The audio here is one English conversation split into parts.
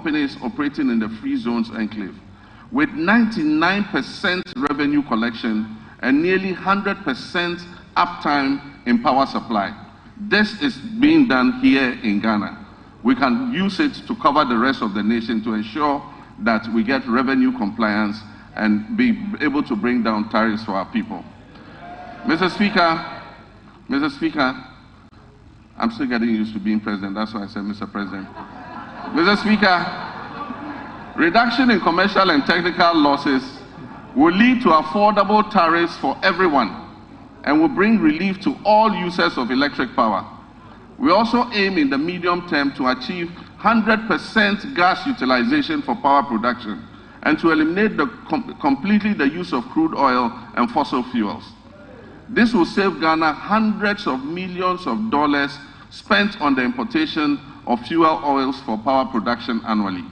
companies operating in the free zones enclave, with 99% revenue collection and nearly 100% uptime in power supply. This is being done here in Ghana. We can use it to cover the rest of the nation to ensure that we get revenue compliance and be able to bring down tariffs for our people. Mr. Speaker, I'm still getting used to being president, that's why I said Mr. President. Mr. Speaker, reduction in commercial and technical losses will lead to affordable tariffs for everyone and will bring relief to all users of electric power. We also aim in the medium term to achieve 100% gas utilization for power production and to eliminate completely the use of crude oil and fossil fuels. This will save Ghana hundreds of millions of dollars spent on the importation of fuel oils for power production annually.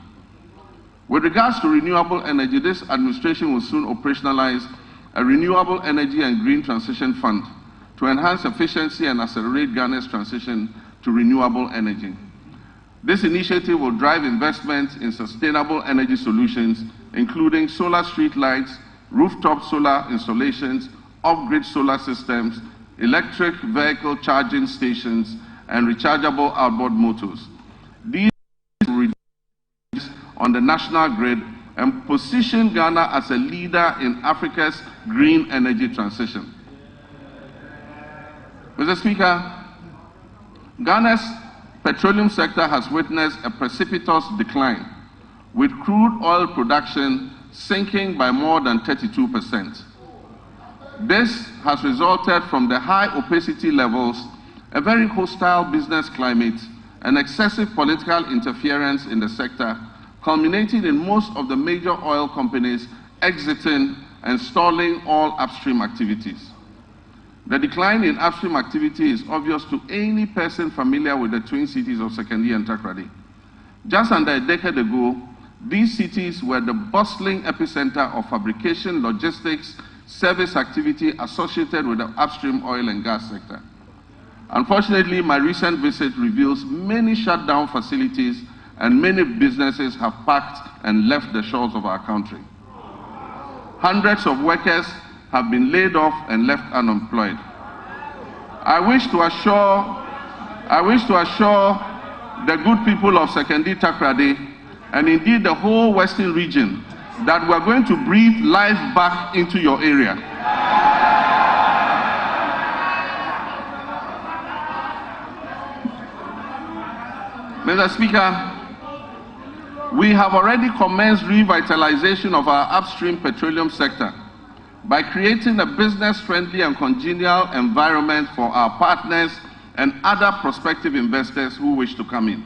With regards to renewable energy, this administration will soon operationalize a renewable energy and green transition fund to enhance efficiency and accelerate Ghana's transition to renewable energy. This initiative will drive investment in sustainable energy solutions, including solar street lights, rooftop solar installations, off-grid solar systems, electric vehicle charging stations, and rechargeable outboard motors. These will reduce on the national grid and position Ghana as a leader in Africa's green energy transition. Mr. Speaker, Ghana's petroleum sector has witnessed a precipitous decline, with crude oil production sinking by more than 32%. This has resulted from the high opacity levels, a very hostile business climate, and excessive political interference in the sector, culminating in most of the major oil companies exiting and stalling all upstream activities. The decline in upstream activity is obvious to any person familiar with the twin cities of Sekondi and Takoradi. Just under a decade ago, these cities were the bustling epicenter of fabrication, logistics, service activity associated with the upstream oil and gas sector. Unfortunately, my recent visit reveals many shut down facilities and many businesses have packed and left the shores of our country. Hundreds of workers have been laid off and left unemployed. I wish to assure the good people of Sekondi Takoradi and indeed the whole Western region that we're going to breathe life back into your area. Mr. Speaker, we have already commenced revitalization of our upstream petroleum sector by creating a business-friendly and congenial environment for our partners and other prospective investors who wish to come in.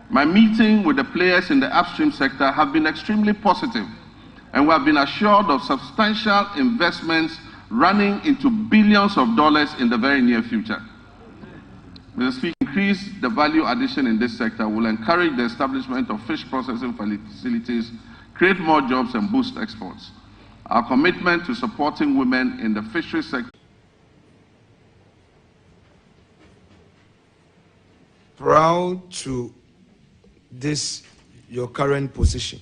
My meeting with the players in the upstream sector have been extremely positive, and we have been assured of substantial investments running into billions of dollars in the very near future. Mr. Speaker, increase the value addition in this sector will encourage the establishment of fish processing facilities, create more jobs, and boost exports. Our commitment to supporting women in the fisheries sector. Proud to this your current position,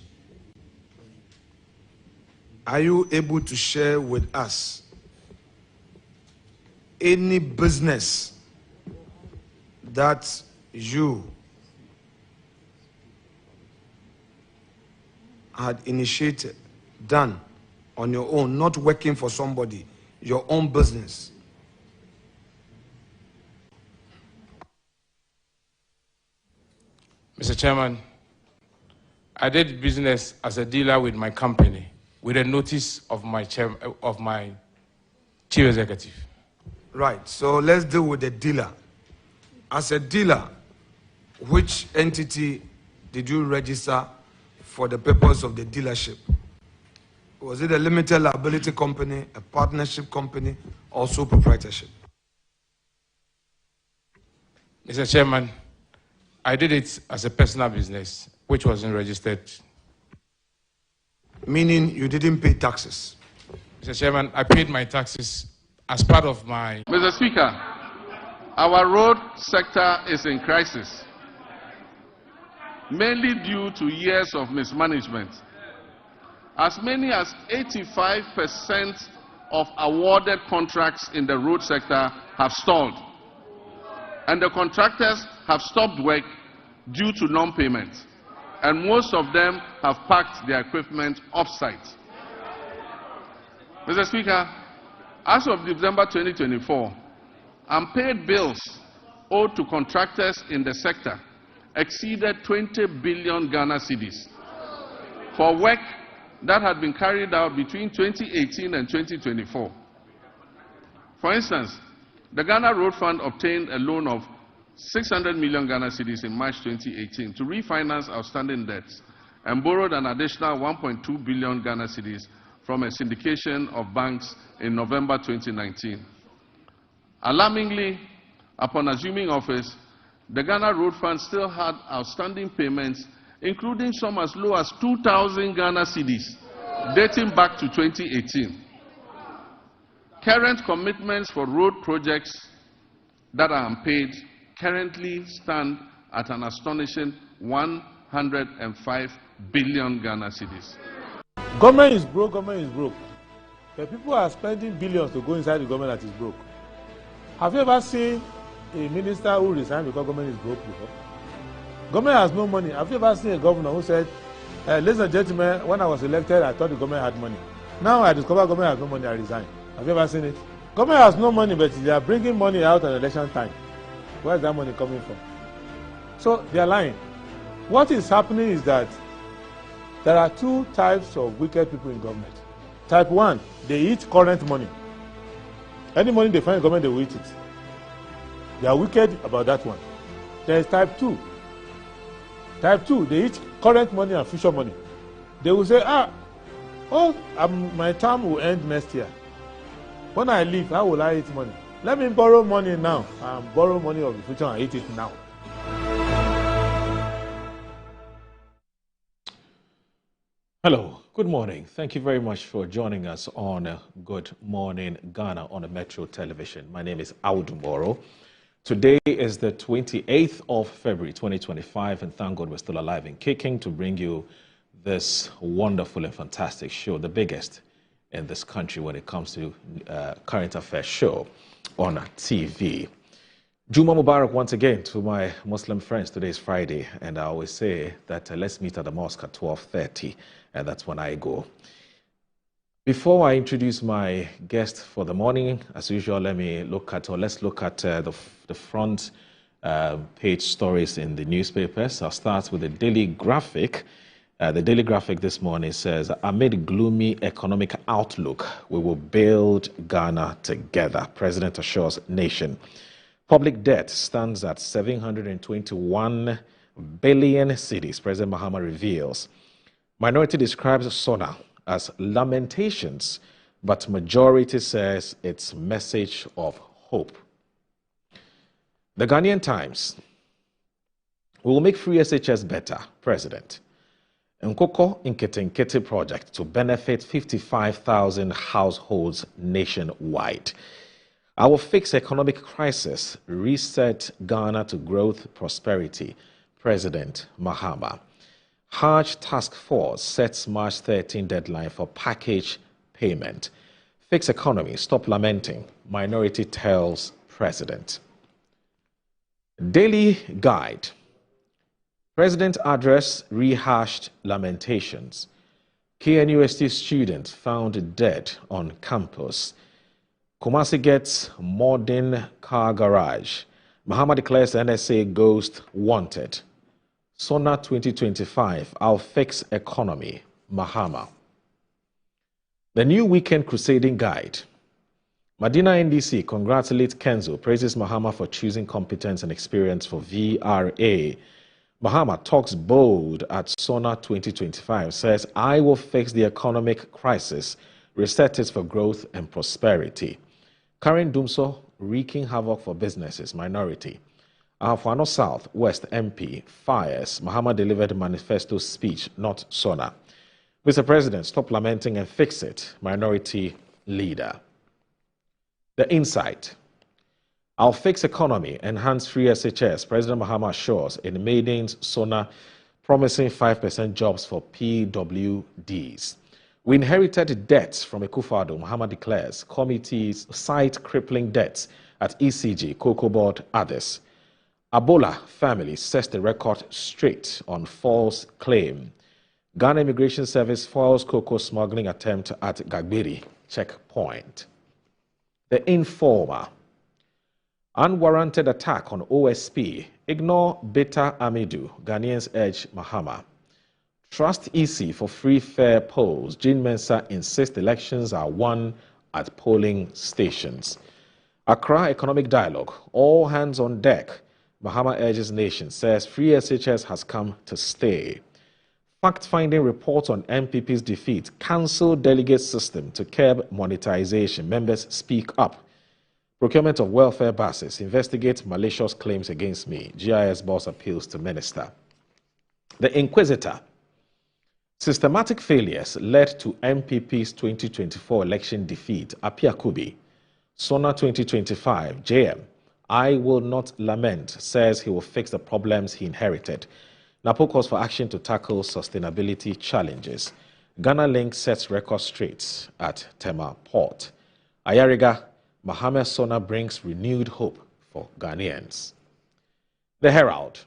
are you able to share with us any business that you had initiated, done on your own, not working for somebody, your own business? Mr. Chairman, I did business as a dealer with my company with a notice of my chief executive. Right, so let's deal with the dealer. As a dealer, which entity did you register for the purpose of the dealership? Was it a limited liability company, a partnership company, or sole proprietorship? Mr. Chairman, I did it as a personal business, which wasn't registered. Meaning you didn't pay taxes? Mr. Chairman, I paid my taxes as part of my... Mr. Speaker, our road sector is in crisis. mainly due to years of mismanagement. As many as 85% of awarded contracts in the road sector have stalled, and the contractors have stopped work due to non-payment, and most of them have packed their equipment off-site. Mr. Speaker, as of December 2024, unpaid bills owed to contractors in the sector exceeded 20 billion Ghana cedis for work that had been carried out between 2018 and 2024. For instance, the Ghana Road Fund obtained a loan of 600 million Ghana cedis in March 2018 to refinance outstanding debts and borrowed an additional 1.2 billion Ghana cedis from a syndication of banks in November 2019. Alarmingly, upon assuming office, the Ghana Road Fund still had outstanding payments, including some as low as 2,000 Ghana cedis, dating back to 2018. Current commitments for road projects that are unpaid currently stand at an astonishing 105 billion Ghana cedis. Government is broke, government is broke. The people are spending billions to go inside the government that is broke. Have you ever seen a minister who resigned because government is broke before? Government has no money. Have you ever seen a governor who said, ladies and gentlemen, when I was elected, I thought the government had money. Now I discover government has no money, I resign. Have you ever seen it? Government has no money, but they are bringing money out at election time. Where is that money coming from? So they are lying. What is happening is that there are two types of wicked people in government. Type 1, they eat current money. Any money they find in government, they will eat it. They are wicked about that one. There is type 2. Type 2, they eat current money and future money. They will say, my term will end next year. When I leave, how will I eat money? Let me borrow money now and borrow money of the future and eat it now. Hello, good morning. Thank you very much for joining us on Good Morning Ghana on the Metro Television. My name is Audu Moro. Today is the 28th of February 2025, and thank God we're still alive and kicking to bring you this wonderful and fantastic show, the biggest in this country when it comes to current affairs show on TV. Juma Mubarak once again to my Muslim friends. Today is Friday, and I always say that let's meet at the mosque at 12:30, and that's when I go. Before I introduce my guest for the morning, as usual, let's look at the front page stories in the newspapers. I'll start with the Daily Graphic. The Daily Graphic this morning says, amid gloomy economic outlook, we will build Ghana together. President assures nation. Public debt stands at 721 billion cedis, President Mahama reveals. Minority describes SONA as lamentations, but majority says it's message of hope. The Ghanaian Times. We will make free SHS better, President. Nkoko Nkete project to benefit 55,000 households nationwide. I will fix economic crisis, reset Ghana to growth, prosperity, President Mahama. Hajj Task Force sets March 13 deadline for package payment. Fix economy, stop lamenting, minority tells President. Daily Guide. President address rehashed lamentations. KNUST student found dead on campus. Kumasi gets modern car garage. Mahama declares NSA ghost wanted. SONA 2025, I'll fix economy. Mahama. The new weekend crusading guide. Madina NDC congratulates Kenzo, praises Mahama for choosing competence and experience for VRA. Mahama talks bold at SONA 2025, says, I will fix the economic crisis, reset it for growth and prosperity. Karen Dumso, wreaking havoc for businesses, minority. Ahafwano South, West MP, fires. Mahama delivered a manifesto speech, not SONA. Mr. President, stop lamenting and fix it, minority leader. The Insight. I'll fix economy, enhance free SHS. President Mahama assures in Maiden's SONA promising 5% jobs for PWDs. We inherited debts from Akufo-Addo, Mahama declares. Committees cite crippling debts at ECG, Cocoa Board, others. Abola family sets the record straight on false claim. Ghana Immigration Service foils cocoa smuggling attempt at Gagbiri checkpoint. The Informer. Unwarranted attack on OSP. Ignore Beta Amidu. Ghanaians urge Mahama. Trust EC for free fair polls. Jean Mensah insists elections are won at polling stations. Accra Economic Dialogue. All hands on deck. Mahama urges nation. Says free SHS has come to stay. Fact-finding report on MPP's defeat. Council delegate system to curb monetization. Members speak up. Procurement of welfare buses. Investigate malicious claims against me. GIS boss appeals to minister. The Inquisitor. Systematic failures led to MPP's 2024 election defeat. Apia Kubi. Sona 2025. JM. I will not lament. Says he will fix the problems he inherited. NAPO calls for action to tackle sustainability challenges. Ghana Link sets record straight at Tema Port. Ayariga, Mahama Sona brings renewed hope for Ghanaians. The Herald.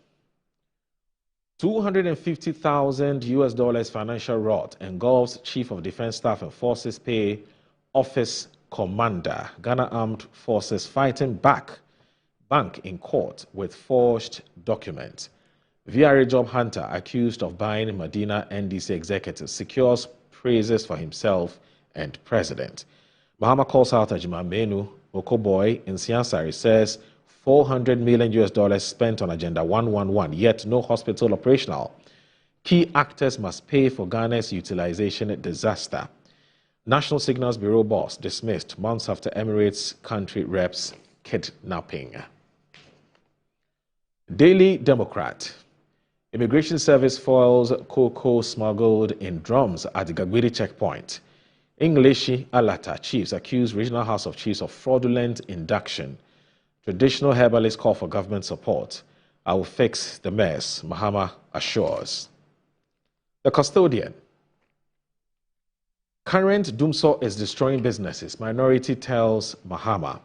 $250,000 financial rot engulfs Chief of Defense Staff and Forces Pay Office Commander. Ghana Armed Forces fighting back. Bank in court with forged documents. VRA job hunter accused of buying Medina NDC executive secures praises for himself and president. Mahama calls out Ajima Menu. Okoboy in Siansari says $400 million spent on Agenda 111, yet no hospital operational. Key actors must pay for Ghana's utilization disaster. National Signals Bureau boss dismissed months after Emirates country reps kidnapping. Daily Democrat. Immigration Service foils cocoa smuggled in drums at the Gagbiri checkpoint. Englishi Alata chiefs accuse Regional House of Chiefs of fraudulent induction. Traditional herbalists call for government support. I will fix the mess, Mahama assures. The Custodian. Current Dumso is destroying businesses. Minority tells Mahama.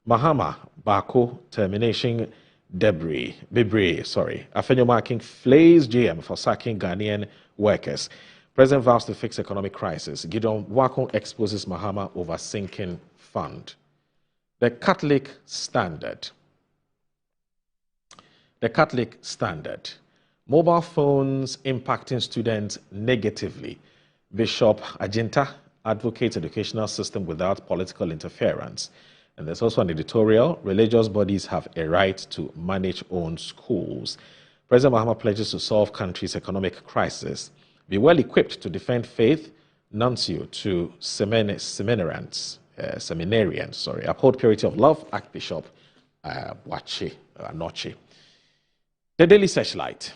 Mahama, Bako, termination Bibri. Afenyo Marking flays GM for sacking Ghanaian workers. President vows to fix economic crisis. Gideon Wakon exposes Mahama over sinking fund. The Catholic Standard. The Catholic Standard. Mobile phones impacting students negatively. Bishop Ajinta advocates educational system without political interference. And there's also an editorial, religious bodies have a right to manage own schools. President Mahama pledges to solve country's economic crisis, be well equipped to defend faith, nuncio to seminarians, uphold purity of love, Archbishop Anoche. The Daily Searchlight.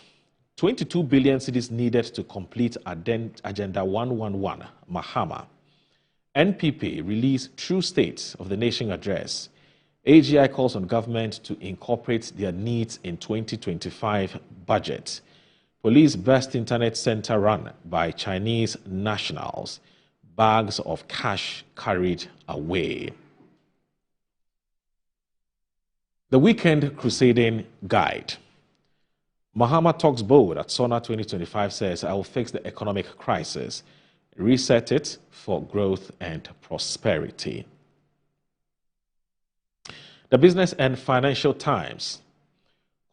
22 billion cedis needed to complete Agenda 111, Mahama. NPP released True State of the Nation address. AGI calls on government to incorporate their needs in 2025 budget. Police burst internet center run by Chinese nationals. Bags of cash carried away. The Weekend Crusading Guide. Mahama talks bold at SONA 2025 says, I will fix the economic crisis. Reset it for growth and prosperity. The Business and Financial Times.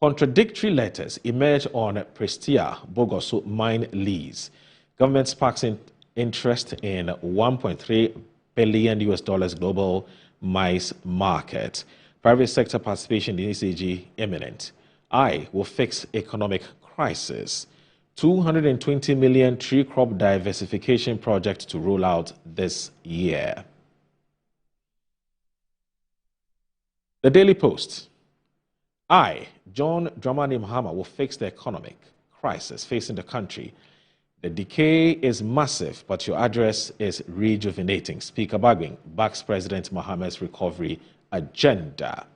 Contradictory letters emerge on Prestia Bogoso mine lease. Government sparks interest in $1.3 billion global maize market. Private sector participation in ECG imminent. I will fix economic crisis. 220 million tree crop diversification project to roll out this year. The Daily Post. John Dramani Mahama will fix the economic crisis facing the country. The decay is massive, but your address is rejuvenating. Speaker Bagwin backs President Mahama's recovery agenda.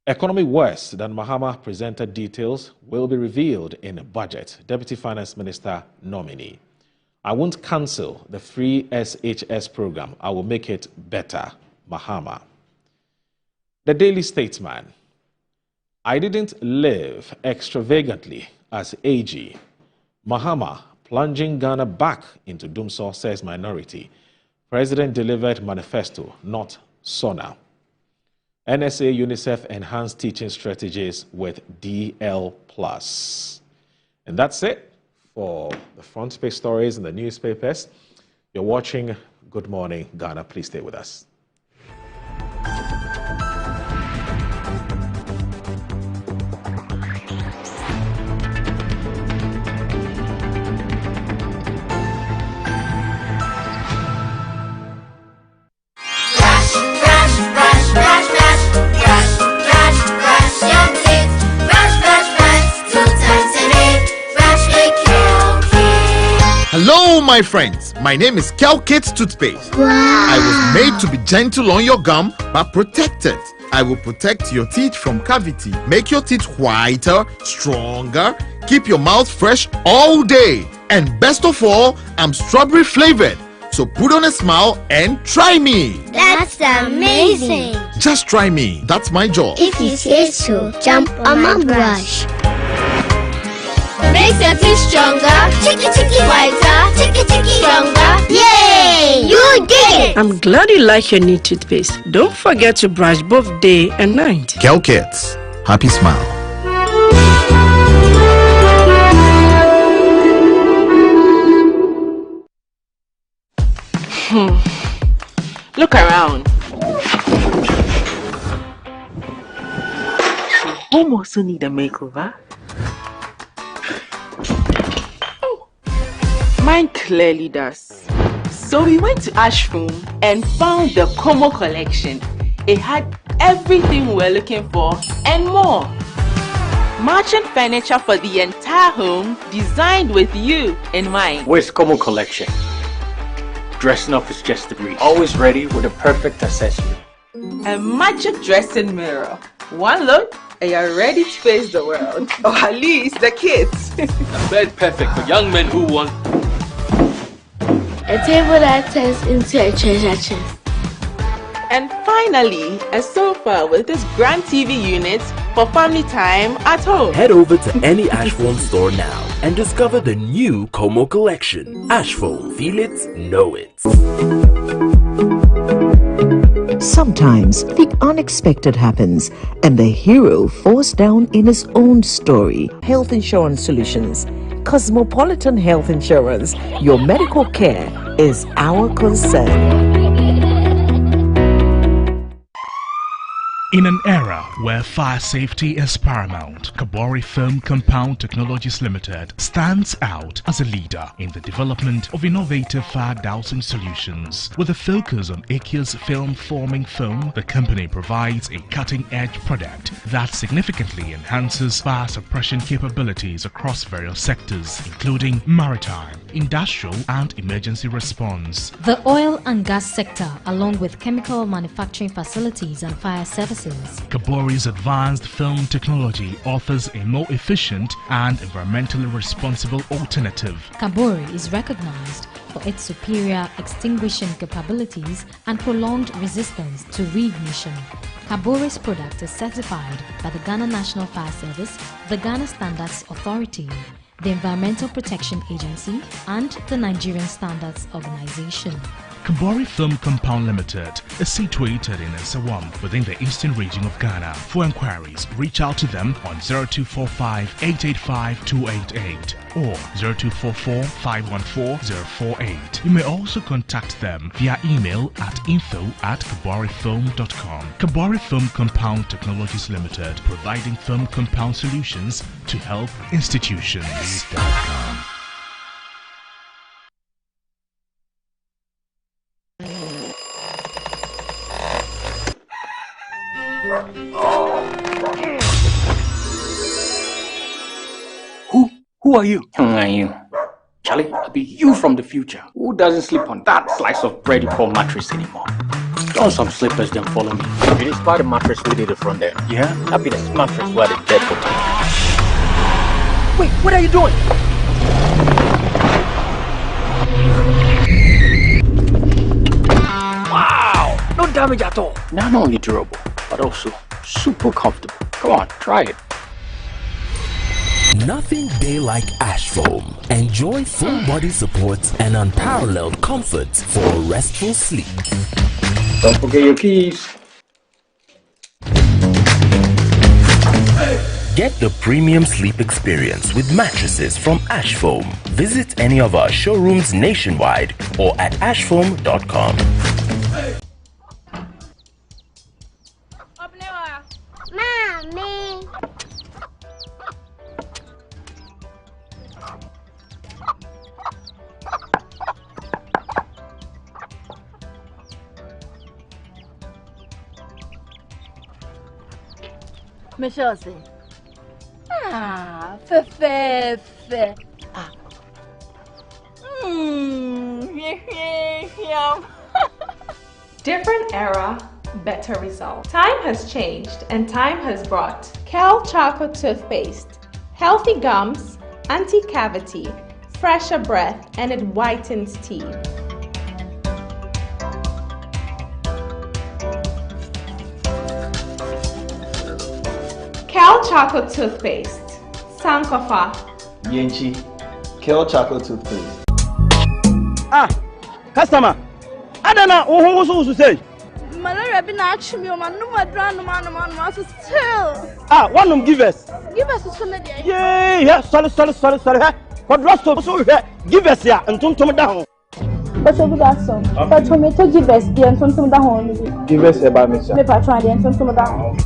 Economy worse than Mahama presented details will be revealed in a budget. Deputy Finance Minister nominee. I won't cancel the free SHS program. I will make it better. Mahama. The Daily Statesman. I didn't live extravagantly as AG. Mahama plunging Ghana back into doomsday, says minority. President delivered manifesto, not SONA. NSA UNICEF enhanced teaching strategies with DL+. And that's it for the front page stories in the newspapers. You're watching Good Morning Ghana. Please stay with us. Hello, my friends. My name is Kelkit Toothpaste. Wow. I was made to be gentle on your gum, but protected. I will protect your teeth from cavity, make your teeth whiter, stronger, keep your mouth fresh all day. And best of all, I'm strawberry flavored. So put on a smile and try me. That's amazing. Just try me. That's my job. If you say so, jump on my brush. Makes your teeth stronger, chicky whiter, chicky stronger. Yay! You did it! I'm glad you like your new toothpaste. Don't forget to brush both day and night. Kelkits. Happy smile. Look around. Home also need a makeover. Mine clearly does. So we went to Ashroom and found the Como collection. It had everything we're looking for and more. Matching furniture for the entire home, designed with you in mind. Where's Como collection? Dressing up is just a breeze. Always ready with a perfect accessory. A magic dressing mirror. One look and you're ready to face the world. Or at least the kids. A bed perfect for young men who want A table that turns into a treasure chest. And finally, a sofa with this grand TV unit for family time at home. Head over to any Ashphone store now and discover the new Como collection. Ashphone, feel it, know it. Sometimes the unexpected happens and the hero falls down in his own story. Health Insurance Solutions. Cosmopolitan Health Insurance. Your medical care is our concern. In an era where fire safety is paramount, Kabori Film Compound Technologies Limited stands out as a leader in the development of innovative fire dousing solutions. With a focus on aqueous film forming foam, the company provides a cutting-edge product that significantly enhances fire suppression capabilities across various sectors, including maritime, industrial and emergency response. The oil and gas sector, along with chemical manufacturing facilities and fire services. Kabori's advanced film technology offers a more efficient and environmentally responsible alternative. Kabori is recognized for its superior extinguishing capabilities and prolonged resistance to reignition. Kabori's product is certified by the Ghana National Fire Service, the Ghana Standards Authority, the Environmental Protection Agency, and the Nigerian Standards Organization. Kabori Film Compound Limited is situated in Nsawam within the eastern region of Ghana. For inquiries, reach out to them on 0245 885 288 or 0244 514 048. You may also contact them via email at info@kaborifilm.com. Kabori Film Compound Technologies Limited, providing film compound solutions to help institutions. Who are you? Who are you? Charlie, I'll be you from the future. Who doesn't sleep on that slice of bread you call mattress anymore? on some slippers, then follow me. You need spot the mattress we did it from there. Yeah? That'd be the mattress where the dead for. Wait, what are you doing? Wow! No damage at all. Not only durable, but also super comfortable. Come on, try it. Nothing day like ash foam. Enjoy full body support and unparalleled comfort for a restful sleep. Don't forget your keys. Get the premium sleep experience with mattresses from Ash Foam. Visit any of our showrooms nationwide or at ashfoam.com. Mommy. Michelle say, fe. Different era, better result. Time has changed and time has brought Kel Choco Toothpaste. Healthy gums, anti-cavity, fresher breath, and it whitens teeth. Kel Choco Toothpaste. Sankofa. Yenchi. Kel Choco Toothpaste. Customer. Adana, who say? Malaria been actually me, man. No more man, so still. One of give us. Give us a solid. Yeah, sorry. What rest of so give us here and don't down. But so good as so. But tomato give us the and some down. Give us a bad mixture. Me try the and some down.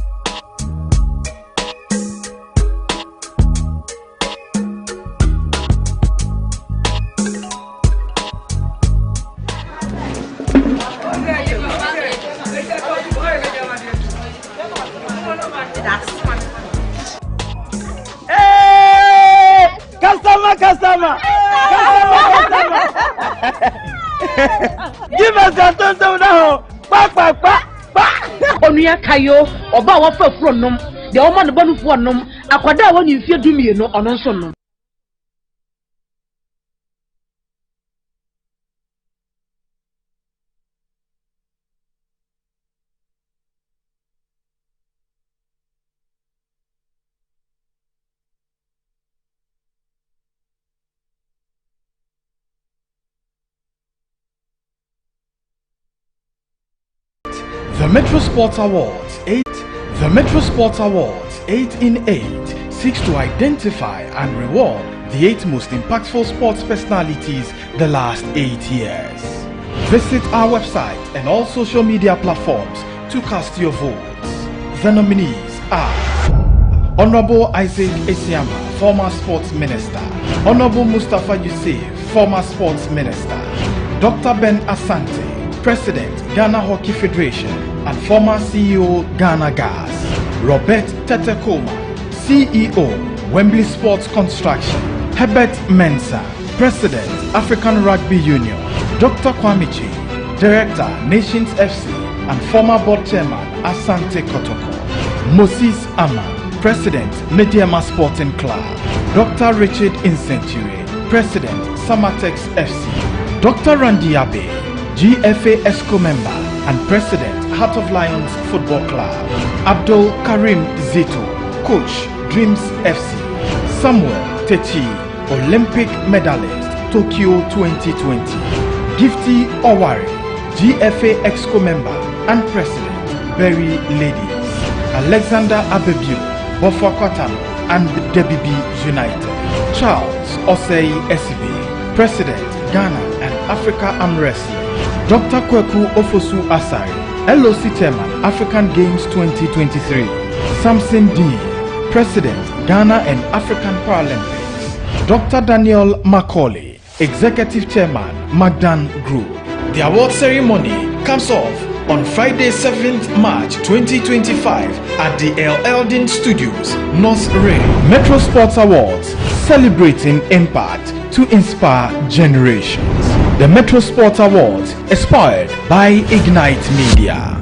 Customer. Give us a tonto now. Onuya kayo oba wa fa furo nom de o ma no banu fo nom akwada wa ni fie dumie no ono nso nom. The Metro Sports Awards 8. The Metro Sports Awards 8 in 8 seeks to identify and reward the 8 most impactful sports personalities the last 8 years. Visit our website and all social media platforms to cast your votes. The nominees are Honorable Isaac Esiama, former sports minister; Honorable Mustafa Yusuf, former sports minister; Dr. Ben Asante, President, Ghana Hockey Federation and former CEO, Ghana Gas; Robert Tetekoma, CEO, Wembley Sports Construction; Herbert Mensah, President, African Rugby Union; Dr. Kwamichi, Director, Nations FC and former board chairman, Asante Kotoko; Moses Ama, President, Mediama Sporting Club; Dr. Richard Incenture, President, Samatex FC; Dr. Randy Abe, GFA ESCO member and President, Heart of Lions Football Club; Abdul Karim Zito, Coach, Dreams FC; Samuel Techi, Olympic medalist, Tokyo 2020; Gifty Owari, GFA EXCO member and President, Berry Ladies; Alexander Abebu, Bofokwatano and Debbie B United; Charles Osei Esibe, President, Ghana and Africa Arm Wrestling; Dr. Kweku Ofosu Asari, LOC Chairman, African Games 2023; Samson D, President, Ghana and African Paralympics; Dr. Daniel Macaulay, Executive Chairman, Magdan Group. The award ceremony comes off on Friday, 7th March 2025 at the El Eldin Studios, North Ray. Metro Sports Awards, celebrating impact to inspire generations. The Metro Sports Awards, inspired by Ignite Media.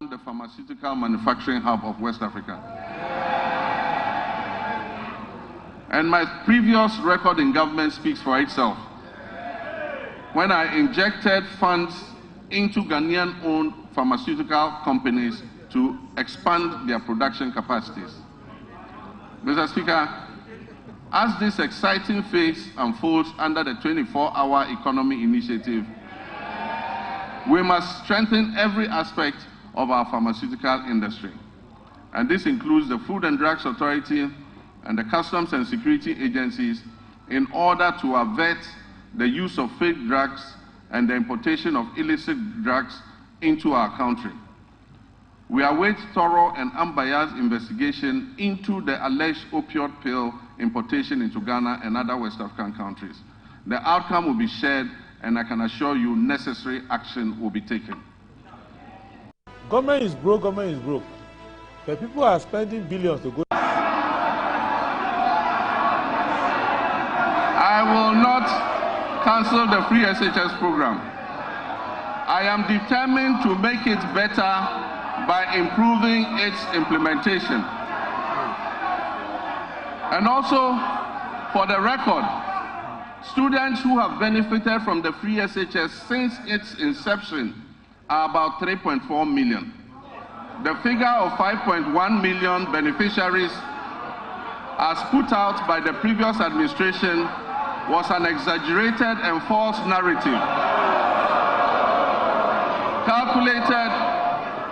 The pharmaceutical manufacturing hub of West Africa. And my previous record in government speaks for itself. When I injected funds into Ghanaian-owned pharmaceutical companies to expand their production capacities. Mr. Speaker, as this exciting phase unfolds under the 24-hour economy initiative, we must strengthen every aspect of our pharmaceutical industry. And this includes the Food and Drugs Authority and the Customs and Security agencies in order to avert the use of fake drugs and the importation of illicit drugs into our country. We await thorough and unbiased investigation into the alleged opioid pill importation into Ghana and other West African countries. The outcome will be shared, and I can assure you necessary action will be taken. Government is broke, government is broke. The people are spending billions to go. I will not cancel the free SHS program. I am determined to make it better by improving its implementation. And also, for the record, students who have benefited from the free SHS since its inception are about 3.4 million. The figure of 5.1 million beneficiaries, as put out by the previous administration, was an exaggerated and false narrative, calculated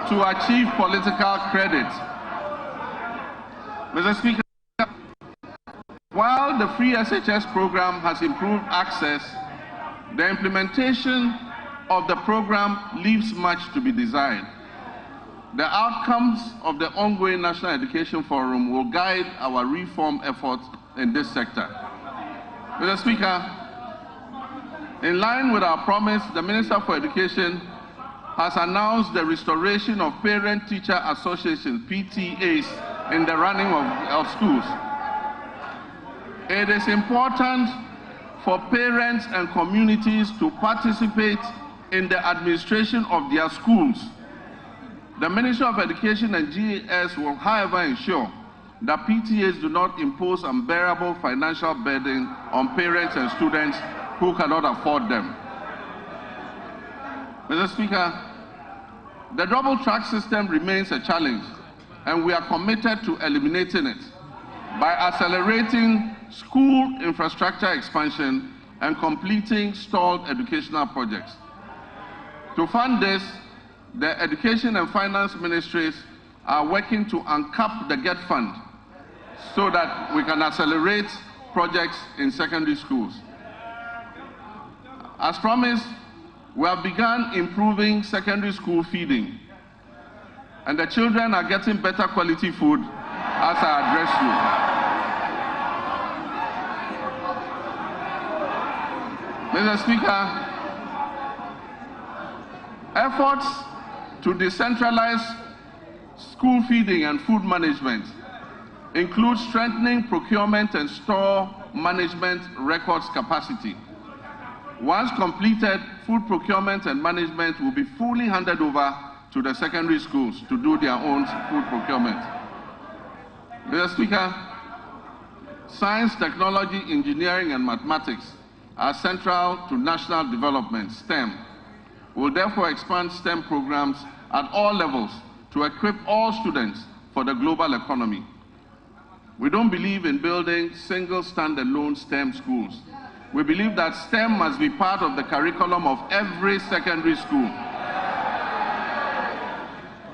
to achieve political credit. Mr. Speaker, while the free SHS program has improved access, the implementation of the program leaves much to be desired. The outcomes of the ongoing National Education Forum will guide our reform efforts in this sector. Mr. Speaker, in line with our promise, the Minister for Education has announced the restoration of Parent-Teacher Associations, PTAs, in the running of schools. It is important for parents and communities to participate in the administration of their schools. The Ministry of Education and GAS will, however, ensure that PTAs do not impose unbearable financial burden on parents and students who cannot afford them. Mr. Speaker, the double track system remains a challenge, and we are committed to eliminating it by accelerating school infrastructure expansion and completing stalled educational projects. To fund this, the Education and Finance Ministries are working to uncap the GET Fund so that we can accelerate projects in secondary schools. As promised, we have begun improving secondary school feeding, and the children are getting better quality food as I address you. Mr. Speaker, efforts to decentralize school feeding and food management include strengthening procurement and store management records capacity. Once completed, food procurement and management will be fully handed over to the secondary schools to do their own food procurement. Mr. Speaker, science, technology, engineering, and mathematics are central to national development, STEM. We will therefore expand STEM programs at all levels to equip all students for the global economy. We don't believe in building single standalone STEM schools. We believe that STEM must be part of the curriculum of every secondary school.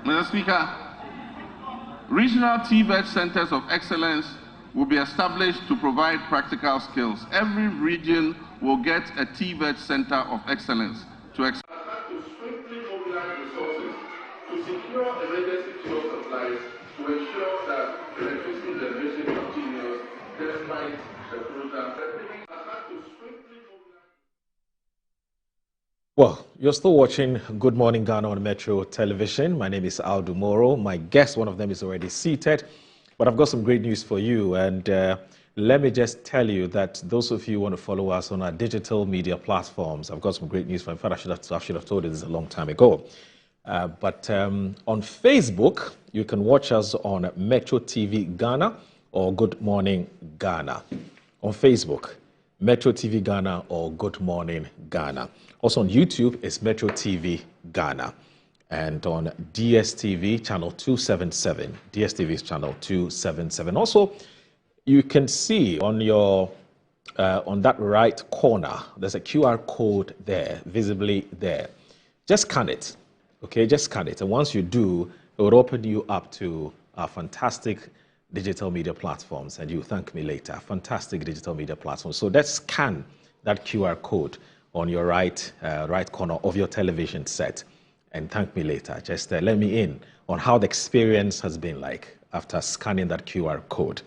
Mr. Speaker, regional TVET centers of excellence will be established to provide practical skills. Every region will get a TVET center of excellence to swiftly mobilize resources to secure emergency fuel supplies to ensure that electricity generation continues despite the closure. Well, you're still watching Good Morning Ghana on Metro Television. My name is Aldo Moro. My guest, one of them, is already seated. But I've got some great news for you. And let me just tell you that those of you who want to follow us on our digital media platforms, I've got some great news for you. In fact, I should have told you this a long time ago. But on Facebook, you can watch us on Metro TV Ghana or Good Morning Ghana. On Facebook, Metro TV Ghana or Good Morning Ghana. Also on YouTube, it's Metro TV Ghana. And on DSTV, channel 277. DSTV is channel 277. Also, you can see on your on that right corner, there's a QR code there, visibly there. Just scan it, okay? Just scan it. And once you do, it will open you up to our fantastic digital media platforms. And you thank me later. Fantastic digital media platforms. So let's scan that QR code on your right corner of your television set and thank me later. Just let me in on how the experience has been like after scanning that QR code.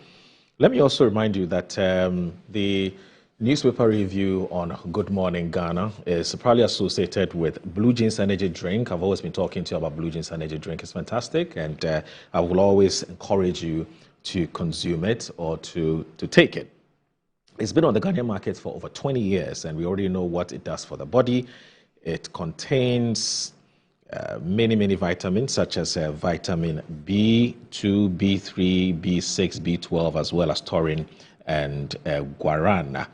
Let me also remind you that the newspaper review on Good Morning Ghana is probably associated with Blue Jeans Energy Drink. I've always been talking to you about Blue Jeans Energy Drink. It's fantastic, and I will always encourage you to consume it or to take it. It's been on the Ghanaian market for over 20 years, and we already know what it does for the body. It contains many vitamins, such as vitamin B2, B3, B6, B12, as well as taurine and guarana,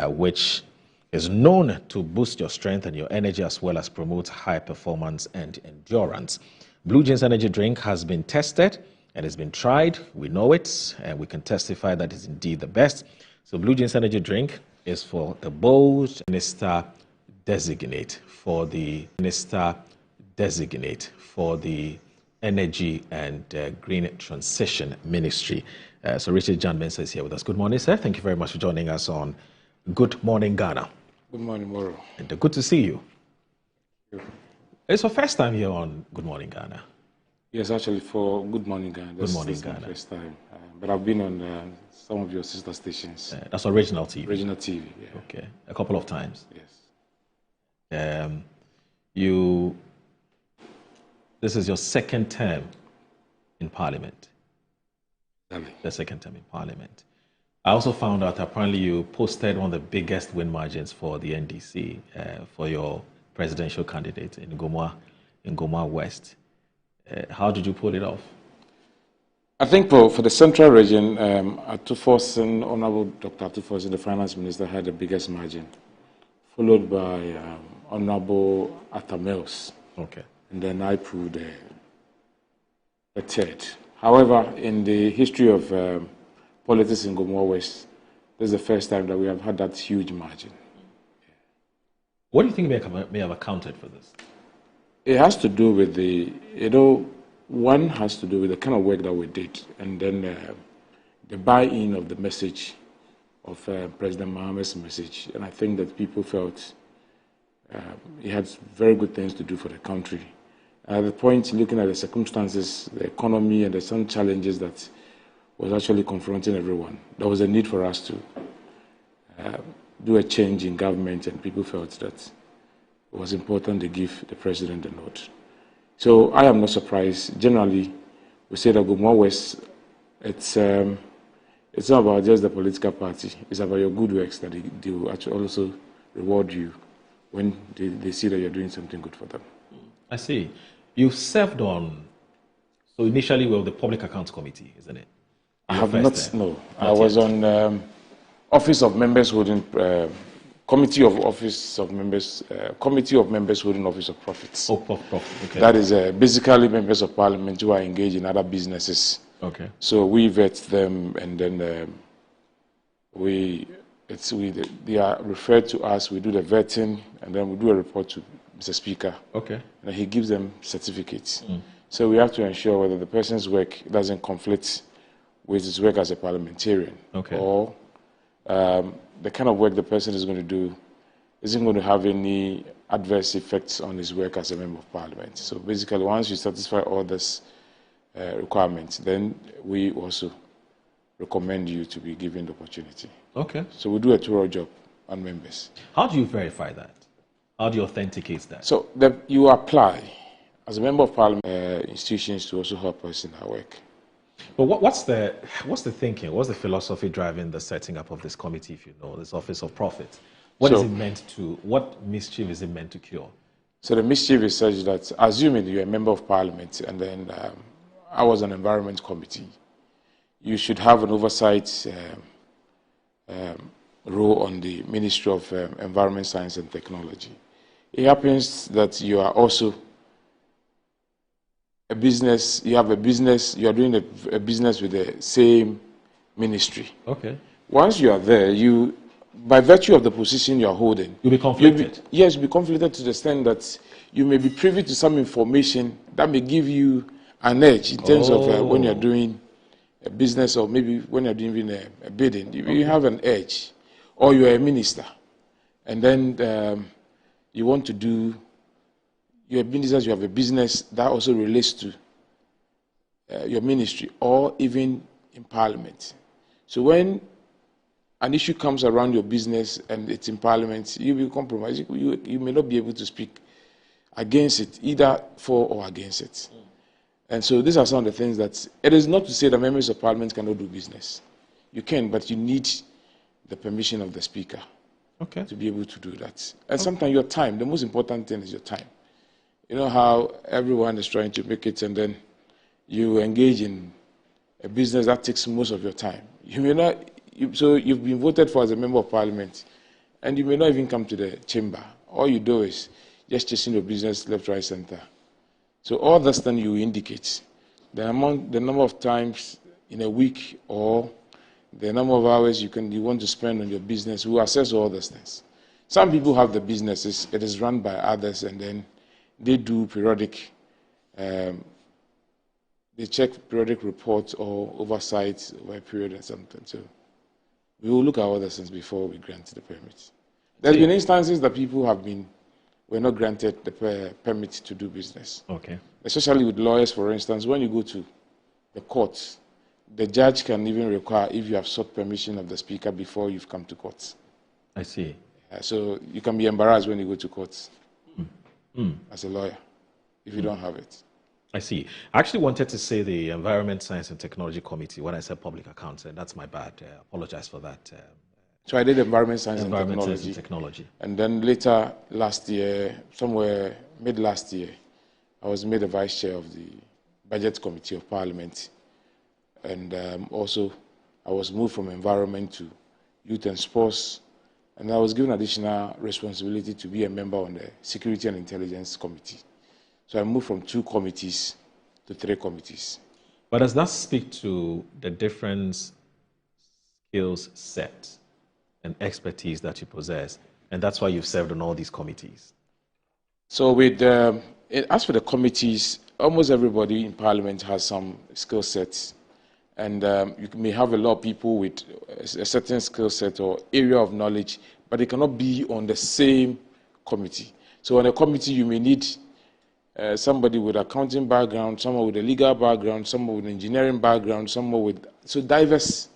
which is known to boost your strength and your energy, as well as promote high performance and endurance. Blue Jeans Energy Drink has been tested and has been tried. We know it, and we can testify that it's indeed the best. So Blue Jeans Energy Drink is for the bold minister designate for the Energy and Green Transition Ministry. So Richard John Mensah is here with us. Good morning, sir. Thank you very much for joining us on Good Morning Ghana. Good morning, Moro. And good to see you. It's your first time here on Good Morning Ghana. Yes, actually, for Good Morning Ghana. Good Morning Ghana. Ghana. First time. But I've been on some of your sister stations. That's original TV. Original TV, yeah. Okay, a couple of times. Yes. This is your second term in Parliament. Exactly. The second term in Parliament. I also found out apparently you posted one of the biggest win margins for the NDC for your presidential candidate in Ngoma West. How did you pull it off? I think for the central region, Atuforsen, Honorable Dr. Atuforsen, the finance minister, had the biggest margin, followed by Honorable Athamels. Okay. And then I pulled the third. However, in the history of politics in Ngoma West, this is the first time that we have had that huge margin. What do you think may have accounted for this? It has to do with one has to do with the kind of work that we did, and then the buy-in of the message of President Mohammed's message. And I think that people felt he had very good things to do for the country. At the point, looking at the circumstances, the economy, and the some challenges that was actually confronting everyone, there was a need for us to do a change in government, and people felt that it was important to give the president a nod. So I am not surprised. Generally, we say that Ngoma West, it's not about just the political party. It's about your good works that they will actually also reward you when they see that you're doing something good for them. I see. You've served on, so initially we were the Public Accounts Committee, isn't it? I have not, no. I was on Office of Members holding, Committee of Members holding Office of Profits. Oh, profit, okay. That is basically members of parliament who are engaged in other businesses. Okay. So we vet them, and then we they are referred to us, we do the vetting, and then we do a report to Mr. Speaker. Okay. And he gives them certificates. So we have to ensure whether the person's work doesn't conflict with his work as a parliamentarian. Okay. Or the kind of work the person is going to do isn't going to have any adverse effects on his work as a member of parliament. So basically, once you satisfy all these requirements, then we also recommend you to be given the opportunity. Okay. So we do a thorough job on members. How do you verify that? How do you authenticate that? So you apply as a member of parliament institutions to also help us in our work. But what's the thinking? What's the philosophy driving the setting up of this committee, if you know, this Office of Profit? What mischief is it meant to cure? So the mischief is such that, assuming you're a member of parliament and then I was on environment committee, you should have an oversight role on the Ministry of Environment, Science and Technology. It happens that you are also a business, you are doing a business with the same ministry. Okay. Once you are there, by virtue of the position you are holding, you'll be conflicted. You'll be conflicted to the extent that you may be privy to some information that may give you an edge in terms of when you're doing a business, or maybe when you're doing a bidding. You have an edge, or you're a minister, and then you want to do, you're a minister, you have a business that also relates to your ministry, or even in parliament. So when an issue comes around your business and it's in parliament, you'll be compromised. You may not be able to speak against it, either for or against it. And so these are some of the things that, it is not to say that members of parliament cannot do business. You can, but you need the permission of the speaker to be able to do that. And sometimes your time, the most important thing is your time. You know how everyone is trying to make it, and then you engage in a business that takes most of your time. You may not, so you've been voted for as a member of parliament, and you may not even come to the chamber. All you do is just chasing your business left, right, center. So all this then you indicate the number of times in a week, or the number of hours you want to spend on your business. We assess all these things. Some people have the businesses, it is run by others, and then they do periodic, they check periodic reports or oversight over a period or something. So we will look at all these things before we grant the permit. There's been instances that people were not granted the permit to do business. Okay. Especially with lawyers, for instance, when you go to the courts, the judge can even require if you have sought permission of the speaker before you've come to court. I see. So you can be embarrassed when you go to court as a lawyer if you don't have it. I see. I actually wanted to say the Environment, Science and Technology Committee when I said public accounts, and that's my bad. I apologize for that. So I did Environment, Science and Technology. And then later last year, somewhere mid last year, I was made the vice chair of the Budget Committee of Parliament. And also, I was moved from Environment to Youth and Sports. And I was given additional responsibility to be a member on the Security and Intelligence Committee. So I moved from 2 committees to 3 committees. But does that speak to the different skills set and expertise that you possess, and that's why you've served on all these committees? So as for the committees, almost everybody in Parliament has some skill sets, and you may have a lot of people with a certain skill set or area of knowledge, but they cannot be on the same committee. So on a committee, you may need somebody with accounting background, someone with a legal background, someone with an engineering background, so diverse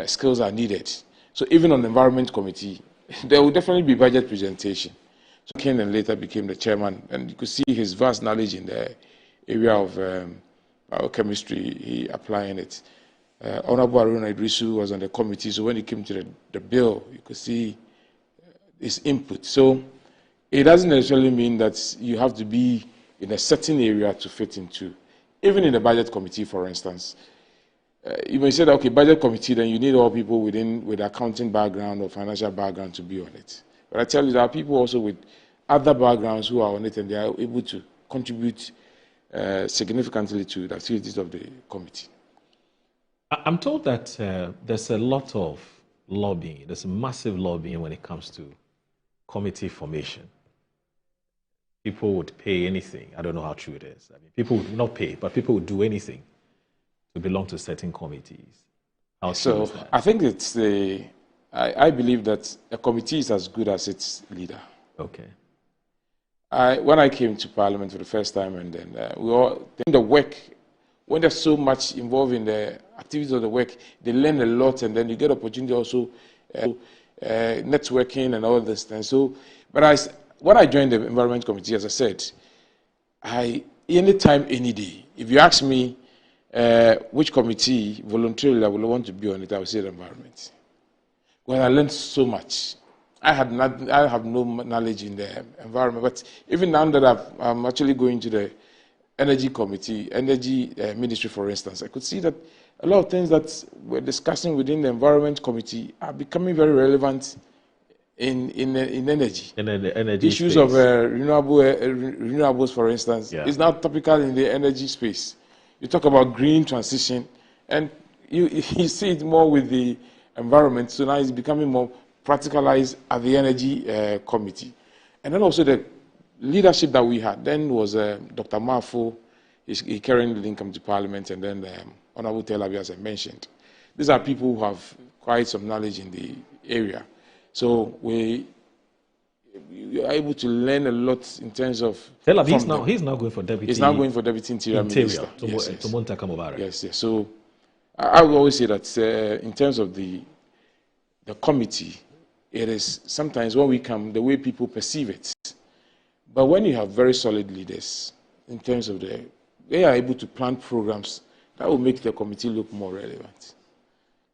skills are needed. So even on the Environment Committee, there will definitely be budget presentation. So Ken then later became the chairman, and you could see his vast knowledge in the area of biochemistry, he applying it. Honorable Aruna Idrisu was on the committee, so when it came to the bill, you could see his input. So it doesn't necessarily mean that you have to be in a certain area to fit into. Even in the Budget Committee, for instance, you may say that, okay, Budget Committee, then you need all people with accounting background or financial background to be on it. But I tell you, there are people also with other backgrounds who are on it, and they are able to contribute significantly to the activities of the committee. I'm told that there's a lot of lobbying. There's massive lobbying when it comes to committee formation. People would pay anything. I don't know how true it is. I mean, people would not pay, but people would do anything to belong to certain committees. How true is that? I think it's I believe that a committee is as good as its leader. Okay. When I came to Parliament for the first time, and then we all in the work, when there's so much involved in the activities of the work, they learn a lot, and then you get opportunity also networking and all this thing. So, but when I joined the Environment Committee, as I said, anytime, any day, if you ask me which committee voluntarily I would want to be on it, I would say the environment. Well, I learned so much. I have no knowledge in the environment, but even now that I'm actually going to the Energy Committee, Energy Ministry, for instance, I could see that a lot of things that we're discussing within the Environment Committee are becoming very relevant in energy. In the energy issues space. of renewables, for instance, is now topical in the energy space. You talk about green transition, and you see it more with the environment. So now it's becoming more practicalized at the Energy Committee. And then also the leadership that we had then was Dr. Mafo. He currently didn't come to Parliament, and then Honorable Telabi, as I mentioned. These are people who have quite some knowledge in the area. So we are able to learn a lot in terms of... He's now going for deputy... He's now going for deputy interior minister. To Montaka Mubarak. Yes. So I would always say that in terms of the committee, it is sometimes when we come, the way people perceive it. But when you have very solid leaders, in terms of they are able to plan programs, that will make the committee look more relevant.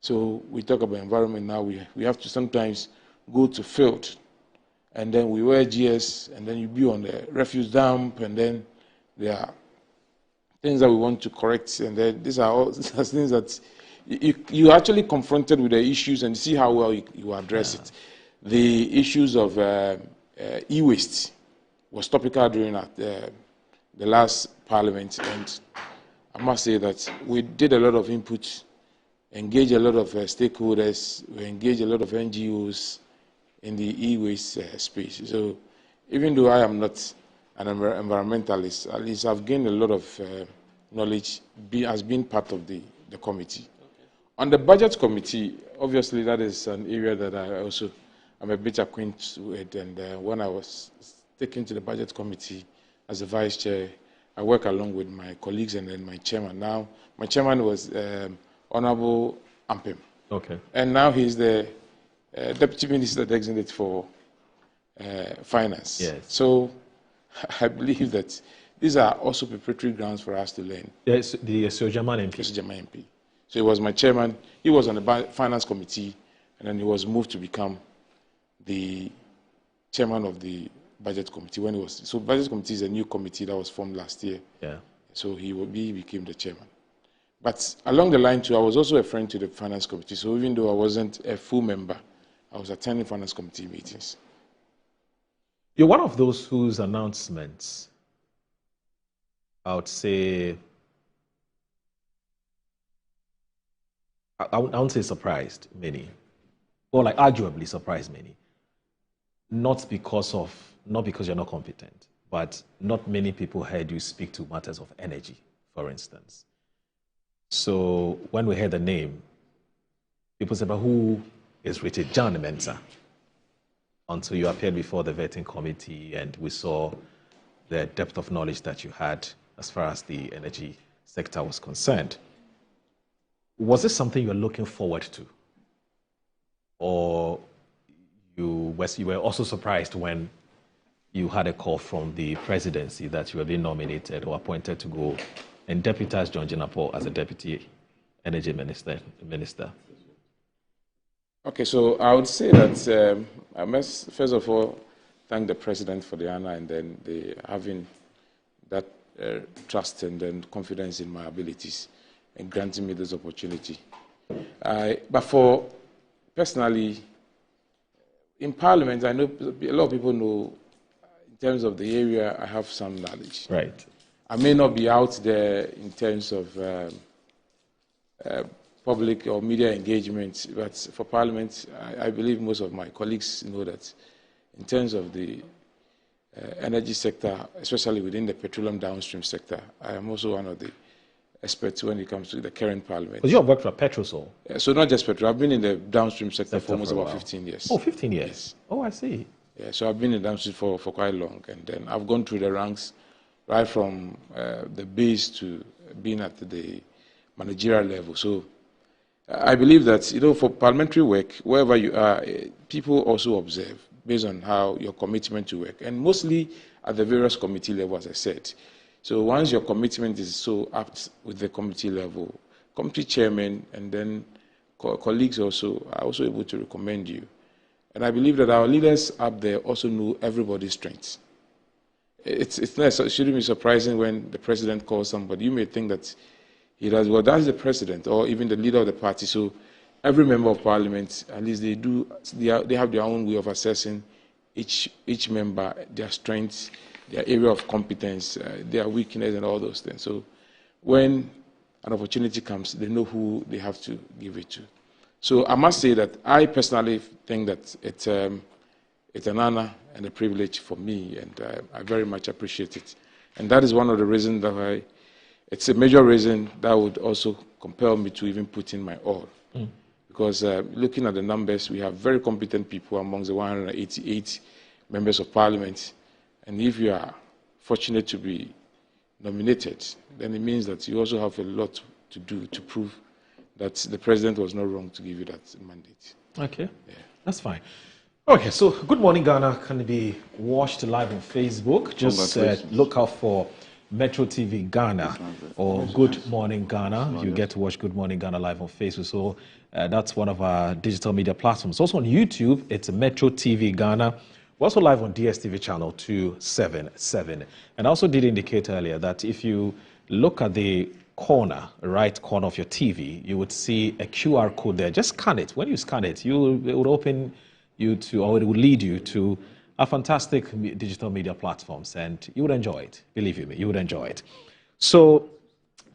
So we talk about environment now, we have to sometimes go to field, and then we wear GS, and then you be on the refuse dump, and then there are things that we want to correct, and then these are all things that you actually confronted with the issues and see how well you address it. The issues of e-waste was topical during the last Parliament, and I must say that we did a lot of input, engaged a lot of stakeholders, we engaged a lot of NGOs in the e-waste space. So even though I am not an environmentalist, at least I've gained a lot of knowledge as being part of the committee. Okay. On the Budget Committee, obviously that is an area that I'm a bit acquainted with, and when I was taken to the Budget Committee as a Vice Chair, I work along with my colleagues and then my chairman. Now, my chairman was Honorable Ampem. Okay. And now he's the Deputy Minister Designate for Finance. Yes. So I believe that these are also preparatory grounds for us to learn. Yes, the Sojaman MP. Sojaman MP. So he was my chairman. He was on the Finance Committee, and then he was moved to become the chairman of the Budget Committee when he was. So Budget Committee is a new committee that was formed last year. Yeah. So he became the chairman. But along the line too, I was also a friend to the Finance Committee. So even though I wasn't a full member, I was attending Finance Committee meetings. You're one of those whose announcements, I would say, I wouldn't say surprised many, or like arguably surprised many. Not because you're not competent, but not many people heard you speak to matters of energy, for instance. So when we heard the name, people said, but who is Richard John Mensah? Until you appeared before the vetting committee and we saw the depth of knowledge that you had as far as the energy sector was concerned. Was this something you're looking forward to? Or you were also surprised when you had a call from the presidency that you were being nominated or appointed to go and deputize John Jinapor as a deputy energy minister? Okay, so I would say that I must first of all thank the president for the honor and then having that trust and then confidence in my abilities and granting me this opportunity. But for personally, in Parliament, I know a lot of people know in terms of the area, I have some knowledge. Right. I may not be out there in terms of public or media engagement. But for Parliament, I believe most of my colleagues know that in terms of the energy sector, especially within the petroleum downstream sector, I am also one of the experts when it comes to the current Parliament. Because you have worked for Petrosol. So not just petrol, I've been in the downstream sector for almost about 15 years. Oh, 15 years. Yes. Oh, I see. Yeah, so I've been in downstream for quite long, and then I've gone through the ranks right from the base to being at the managerial level. So I believe that, for parliamentary work, wherever you are, people also observe based on how your commitment to work, and mostly at the various committee level, as I said. So once your commitment is so apt with the committee level, committee chairman and then colleagues also are also able to recommend you. And I believe that our leaders up there also know everybody's strengths. It's not, it shouldn't be surprising when the president calls somebody. You may think that he does, well, that's the president or even the leader of the party. So every member of parliament, at least they have their own way of assessing each member, their strengths, their area of competence, their weakness, and all those things. So when an opportunity comes, they know who they have to give it to. So I must say that I personally think that it's an honor and a privilege for me, and I very much appreciate it. And that is one of the reasons that it's a major reason that would also compel me to even put in my all. Because looking at the numbers, we have very competent people amongst the 188 members of parliament. And if you are fortunate to be nominated, then it means that you also have a lot to do to prove that the president was not wrong to give you that mandate. Okay, yeah. That's fine. Okay, so Good Morning Ghana can be watched live on Facebook. Just look out for Metro TV Ghana or Good Morning Ghana. You get to watch Good Morning Ghana live on Facebook. So that's one of our digital media platforms. Also on YouTube, it's Metro TV Ghana. We're also live on DSTV channel 277. And I also did indicate earlier that if you look at the right corner of your TV, you would see a QR code there. Just scan it. When you scan it, it would open you to, or it would lead you to a fantastic digital media platforms, and you would enjoy it. Believe you me, you would enjoy it. So,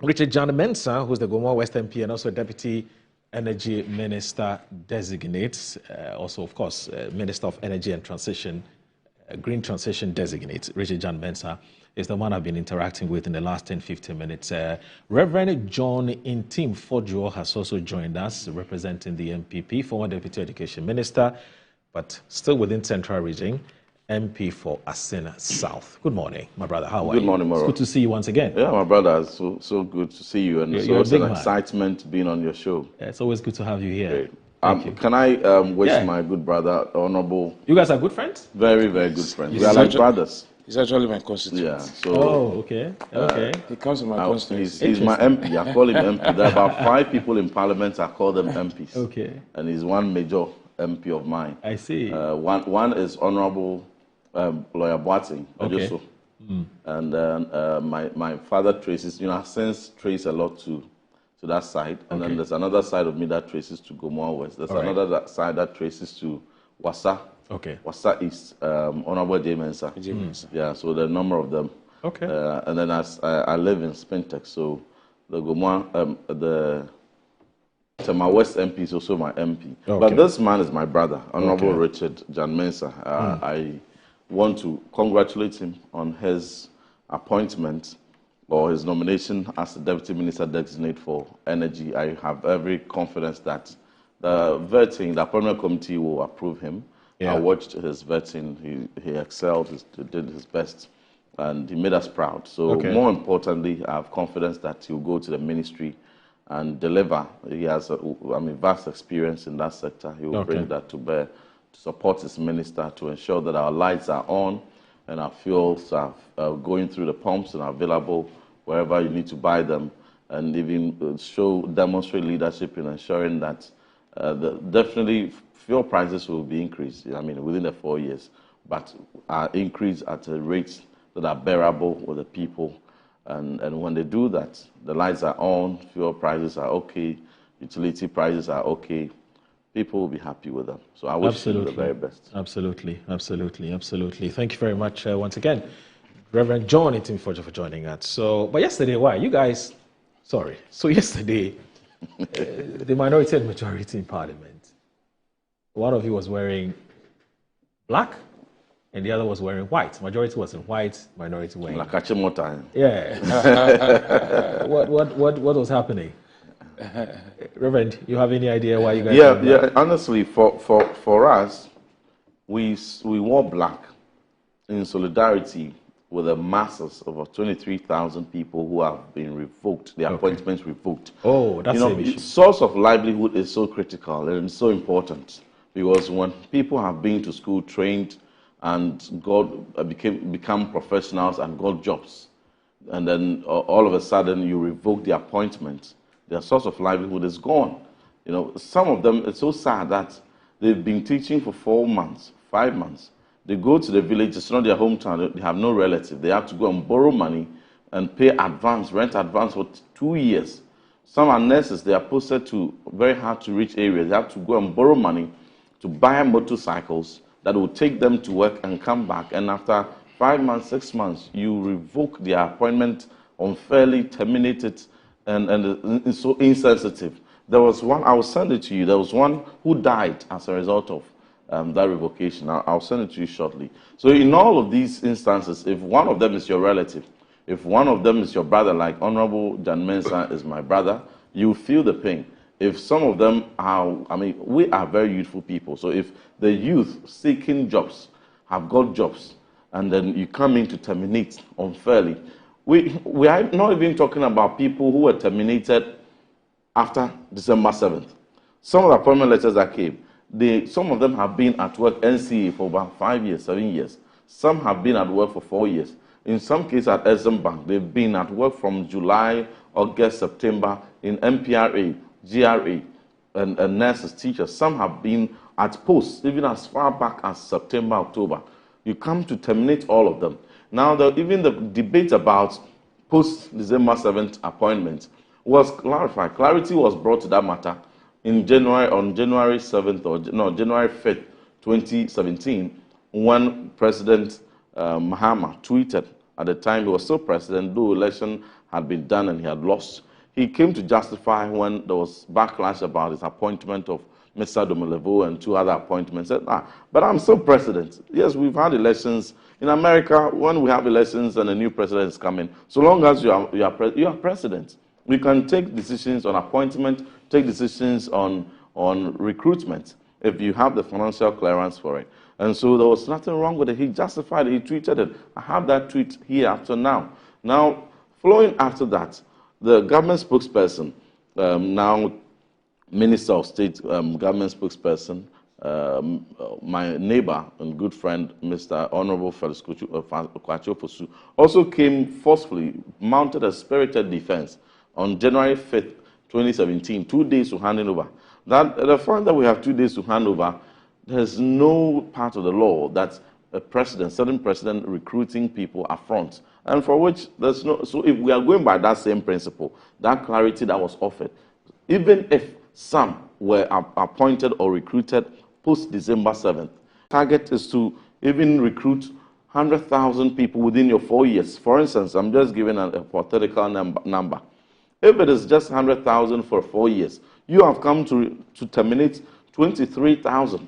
Richard John Mensah, who's the Gomwa West MP and also Deputy Energy Minister Designate, also, of course, Minister of Energy and Transition, Green Transition Designate, Richard John Mensah, is the one I've been interacting with in the last 10-15 minutes. Reverend John Intim Fojo has also joined us, representing the MPP, former Deputy Education Minister, but still within Central Region, MP for Assin South. Good morning, my brother. How are you? Good morning, Moro. It's good to see you once again. Yeah, my brother. It's so good to see you, and it's always an excitement being on your show. Yeah, it's always good to have you here. Great. Can I wish my good brother, Honorable... You guys are good friends? Very, very good friends. We are like brothers. He's actually my constituent. Yeah. So, okay. Okay. He comes from my constituency. He's my MP. I call him MP. There are about 5 people in Parliament. I call them MPs. Okay. And he's one major MP of mine. I see. One is Honorable Lawyer Boating. Okay. And then my father traces, since trace a lot to that side. And then there's another side of me that traces to Gomoa West. There's another side that traces to Wassa. Okay. Wassa East, Honorable J. Mensah. Yeah, so there are a number of them. Okay. And then I live in Spintex, so the Gomoa, my West MP is also my MP. Okay. But this man is my brother, Honorable Richard John Mensah. I want to congratulate him on his appointment or his nomination as the Deputy Minister Designate for Energy. I have every confidence that the vetting, the Parliament Committee will approve him. Yeah. I watched his vetting. He excelled, he did his best, and he made us proud. So more importantly, I have confidence that he will go to the ministry and deliver. He has vast experience in that sector. He will bring that to bear to support his minister, to ensure that our lights are on and our fuels are going through the pumps and are available wherever you need to buy them, and even demonstrate leadership in ensuring that definitely fuel prices will be increased, within the 4 years, but are increased at a rate that are bearable with the people. And when they do that, the lights are on, fuel prices are okay, utility prices are okay, people will be happy with them. So I wish you the very best. Absolutely, absolutely, absolutely. Thank you very much once again, Reverend John Intim Fojo, for joining us. So yesterday, so yesterday, The minority and majority in parliament. One of you was wearing black, and the other was wearing white. Majority was in white, minority wearing. Like Achimota. Yeah. What was happening? Reverend, you have any idea why you guys? Yeah. Honestly, for us, we wore black in solidarity with the masses of 23,000 people who have been revoked, their appointments revoked. Oh, that's the issue. Source of livelihood is so critical and so important, because when people have been to school, trained, and become professionals and got jobs, and then all of a sudden you revoke the appointment, their source of livelihood is gone. Some of them, it's so sad that they've been teaching for 4 months, 5 months. They go to the village, it's not their hometown, they have no relative. They have to go and borrow money and pay rent advance for 2 years. Some are nurses, they are posted to very hard to reach areas. They have to go and borrow money to buy motorcycles that will take them to work and come back. And after 5 months, 6 months, you revoke their appointment unfairly, terminate it, and it's so insensitive. There was one, I will send it to you, there was one who died as a result of that revocation. I'll send it to you shortly. So in all of these instances, if one of them is your relative, if one of them is your brother, like Honorable Jan Mensah is my brother, you feel the pain. If some of them are, we are very youthful people. So if the youth seeking jobs have got jobs, and then you come in to terminate unfairly, we are not even talking about people who were terminated after December 7th. Some of the appointment letters that came, some of them have been at work NCA for about 5 years, 7 years. Some have been at work for 4 years. In some cases at SM Bank, they've been at work from July, August, September, in MPRA, GRA, and nurses, teachers. Some have been at posts even as far back as September, October. You come to terminate all of them. Now, even the debate about post-December 7th appointments was clarified. Clarity was brought to that matter on January 7th, January 5th, 2017, when President Mahama tweeted. At the time he was still president, though election had been done and he had lost. He came to justify when there was backlash about his appointment of Mr. Domelevo and 2 other appointments. Said, but I'm still president. Yes, we've had elections. In America, when we have elections and a new president is coming, so long as you are president, we can take decisions on appointment, take decisions on recruitment, if you have the financial clearance for it. And so there was nothing wrong with it. He justified it. He tweeted it. I have that tweet here up to now. Now, following after that, the government spokesperson, now Minister of State, government spokesperson, my neighbor and good friend, Mr. Honorable Felix Kwachofosu, also came forcefully, mounted a spirited defense on January 5th, 2017, 2 days to handing over. The fact that we have 2 days to hand over, there's no part of the law that certain president recruiting people affronts, and for which there's no. So if we are going by that same principle, that clarity that was offered, even if some were appointed or recruited post December 7th, target is to even recruit 100,000 people within your 4 years. For instance, I'm just giving a hypothetical number. If it is just 100,000 for 4 years, you have come to terminate 23,000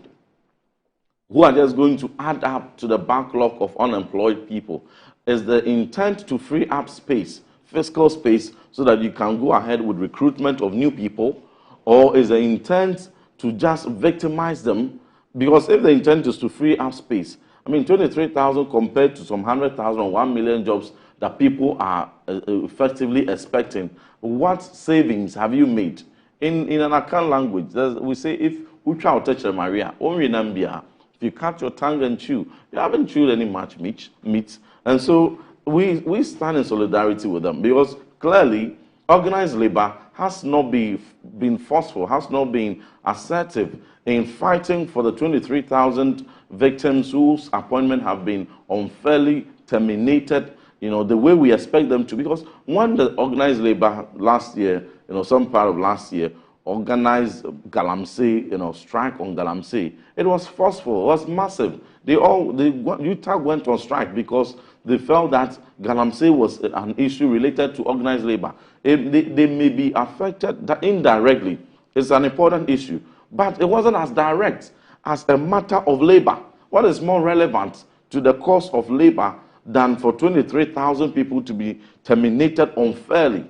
who are just going to add up to the backlog of unemployed people. Is the intent to free up space, fiscal space, so that you can go ahead with recruitment of new people? Or is the intent to just victimize them? Because if the intent is to free up space, 23,000 compared to some 100,000 or 1 million jobs that people are effectively expecting, what savings have you made? In an Akan language, we say, if Ucha touch Maria, if you cut your tongue and chew, you haven't chewed any much meat. And so we stand in solidarity with them, because clearly organized labor has not been forceful, has not been assertive in fighting for the 23,000 victims whose appointment have been unfairly terminated, the way we expect them to. Because when the organized labor last year, some part of last year, organized Galamsey, strike on Galamsey. It was forceful, it was massive. UTAG went on strike because they felt that Galamsey was an issue related to organized labor. They may be affected indirectly. It's an important issue, but it wasn't as direct as a matter of labor. What is more relevant to the cost of labor than for 23,000 people to be terminated unfairly?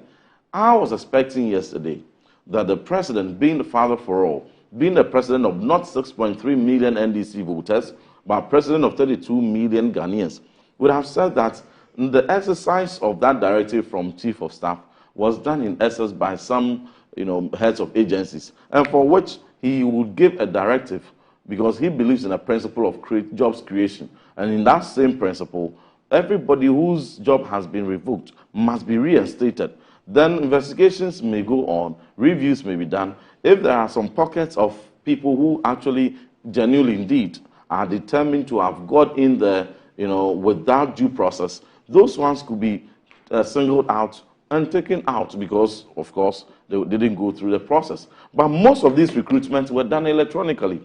I was expecting yesterday that the president, being the father for all, being the president of not 6.3 million NDC voters, but president of 32 million Ghanaians, would have said that the exercise of that directive from chief of staff was done in essence by some heads of agencies, and for which he would give a directive because he believes in a principle of jobs creation. And in that same principle, everybody whose job has been revoked must be reinstated. Then investigations may go on, reviews may be done. If there are some pockets of people who actually genuinely indeed are determined to have got in there, without due process, those ones could be singled out and taken out because, of course, they didn't go through the process. But most of these recruitments were done electronically.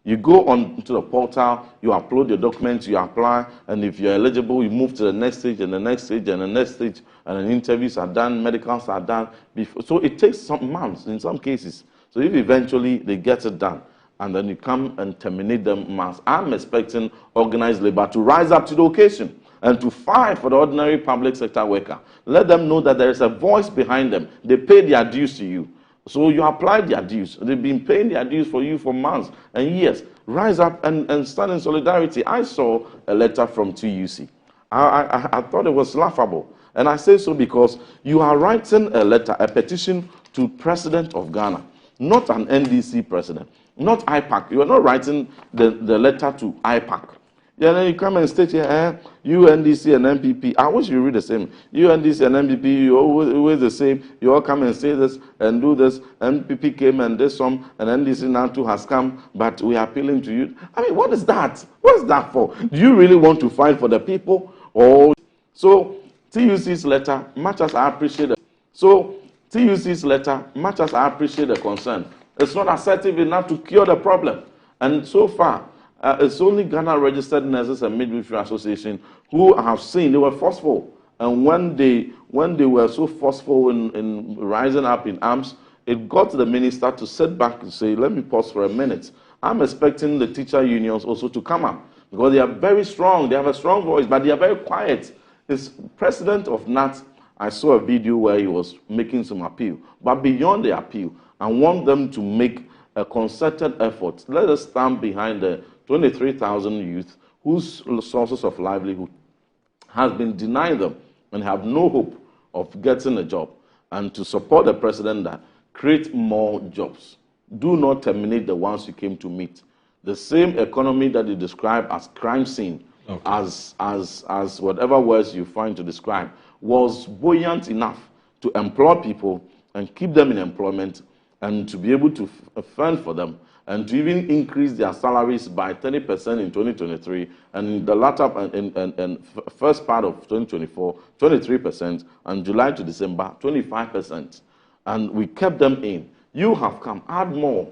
You go on to the portal, you upload your documents, you apply, and if you're eligible, you move to the next stage and the next stage and the next stage, and then interviews are done, medicals are done. So it takes some months in some cases. So if eventually they get it done, and then you come and terminate them mass, I'm expecting organized labor to rise up to the occasion and to fight for the ordinary public sector worker. Let them know that there is a voice behind them. They pay their dues to you. So you apply their dues. They've been paying their dues for you for months and years. Rise up and stand in solidarity. I saw a letter from TUC. I thought it was laughable. And I say so because you are writing a letter, a petition to President of Ghana, not an NDC president, not IPAC. You are not writing the letter to IPAC. Yeah, then you come and state here, you NDC and MPP. I wish you read the same. You NDC and MPP, you always the same. You all come and say this and do this. MPP came and did some, and NDC now too has come, but we are appealing to you. I mean, what is that? What is that for? Do you really want to fight for the people? Or so TUC's letter, much as I appreciate it. So TUC's letter, much as I appreciate the concern, it's not assertive enough to cure the problem. And so far, it's only Ghana Registered Nurses and Midwifery Association who have seen they were forceful. And when they were so forceful in rising up in arms, it got the minister to sit back and say, let me pause for a minute. I'm expecting the teacher unions also to come up because they are very strong. They have a strong voice, but they are very quiet. It's president of NAT. I saw a video where he was making some appeal. But beyond the appeal, I want them to make a concerted effort. Let us stand behind the 23,000 youth whose sources of livelihood has been denied them and have no hope of getting a job, and to support the president that create more jobs. Do not terminate the ones you came to meet. The same economy that you describe as crime scene, okay, as whatever words you find to describe, was buoyant enough to employ people and keep them in employment and to be able to fend for them, and to even increase their salaries by 30% in 2023, and in the latter and first part of 2024, 23%, and July to December, 25%. And we kept them in. You have come, add more.